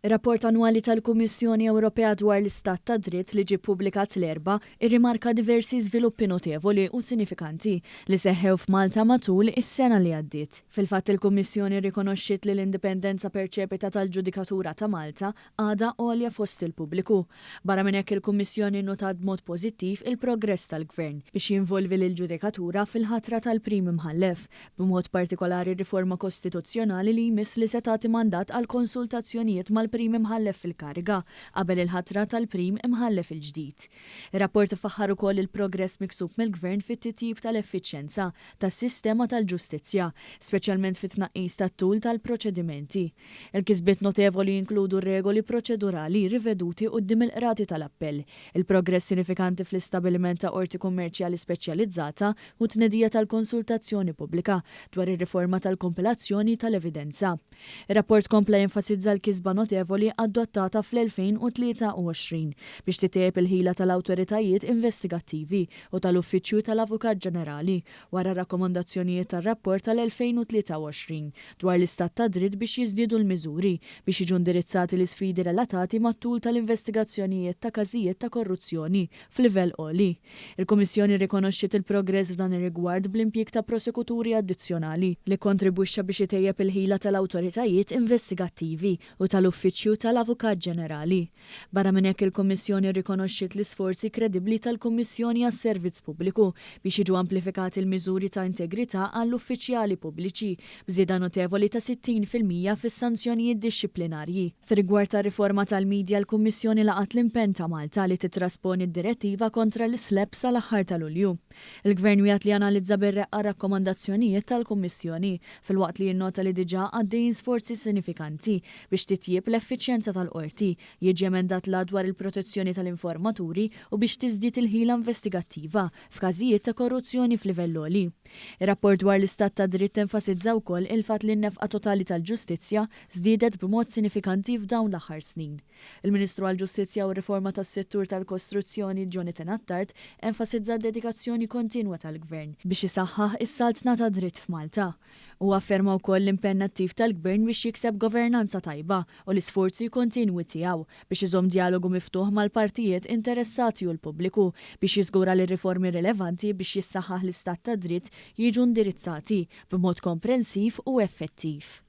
Ir-rapport annwali tal-Kummissjoni Ewropea dwar l-istat ta' dritt li ġie ppubblikat l-erba' irrimarka diversi żviluppi notevoli u sinifikanti li seħħew f'Malta matul is-sena li għaddiet. Fil-fatt il-Kummissjoni rikonoxxiet li l-indipendenza perċepita tal-Ġudikatura ta' Malta għadha għolja fost il-pubbliku. Barra minn hekk il-Kummissjoni notat b'mod pożittiv il-progress tal-Gvern biex jinvolvi lill-Ġudikatura fil-ħatra tal-Prim Imħallef, b'mod partikolari riforma kostituzzjonali li jmiss li se tagħti mandat għal konsultazzjonijiet mal-Prim Imħallef fil-kariga qabel il-ħatra tal-Prim Imħallef il-ġdid. Ir-rapport ifaħħar ukoll il-progress miksub mill-Gvern fit-titjib tal-effiċjenza tas-sistema tal-ġustizzja, speċjalment fit-tnaqqis tat-tul tal-proċedimenti. Il-kisbiet notevoli jinkludu regoli proċedurali riveduti quddiem il-qrati tal-appell, il-progress sinifikanti fl-istabbiliment ta' qorti kummerċjali speċjalizzata u tnedija tal-konsultazzjoni pubblika dwar ir-riforma tal-kompilazzjoni tal-evidenza. Ir-rapport kompla jenfasizza l-kisba notevoli adottata fl-2023 biex titejjeb il-ħila tal-awtoritajiet investigattivi u tal-Uffiċċju tal-Avukat Ġenerali wara rakkomandazzjonijiet tar-rapport tal-2023 dwar l-istat ta' dritt biex jiżdiedu l-miżuri biex jiġu indirizzati l-isfidi relatati mat-tul tal-investigazzjonijiet ta' każijiet ta' korruzzjoni f'livell għoli. Il-Kummissjoni rikonoxxiet il-progress f'dan ir-rigward bl-impjieg ta' prosekuturi addizzjonali li kontribwixxa biex itejjeb il-ħila tal-awtoritajiet investigattivi u tal-Uffiċċju tal-Avukat Ġenerali. Barra minn hekk il-Kummissjoni rikonoxxiet l-isforzi kredibbli tal-Kummissjoni għas-Servizz Pubbliku biex jiġu amplifikati l-miżuri ta' integrità għall-uffiċjali pubbliċi b'żieda notevoli ta' 60% fis-sanzjonijiet dixxiplinarji. Fir-rigward ta' riforma tal-midja l-Kummissjoni laqat l-impenn ta' Malta li titrasponi d-direttiva kontra l-islep sal-aħħar ta' Lulju. Il-Gvern wieħed li analizza bir-reqqa rakkomandazzjonijiet tal-Kummissjoni filwaqt li jinnota li diġà għaddejjin sforzi sinifikanti biex titjieb l-effiċjenza tal-qorti, jiġi emendat l dwar il-protezzjoni tal-informaturi u biex tiżdied il-ħila investigattiva f'każijiet ta' korruzzjoni f'livell għoli. Ir-rapport dwar l-istat ta' dritt enfasizza wkoll il-fatt li n-nefqa totali tal-ġustizzja żdiedet b'mod sinifikanti f'dawn l-aħħar snin. Il-Ministru għall-Ġustizzja u r-Riforma tas-Settur tal-Kostruzzjoni Jonathan Attard enfasizza d-dedikazzjoni kontinwa tal-Gvern biex isaħħaħ is-saltna ta' dritt f'Malta. U afferma wkoll l-impenn attiv tal-Gvern biex jikseb governanza tajba u l-isforzi kontinwi tiegħu biex iżomm dialogu miftuħ mal-partijiet interessati u l-pubbliku biex jiżgura li riformi rilevanti biex jissaħħaħ l-istat ta' dritt jiġu indirizzati b'mod komprensiv u effettiv.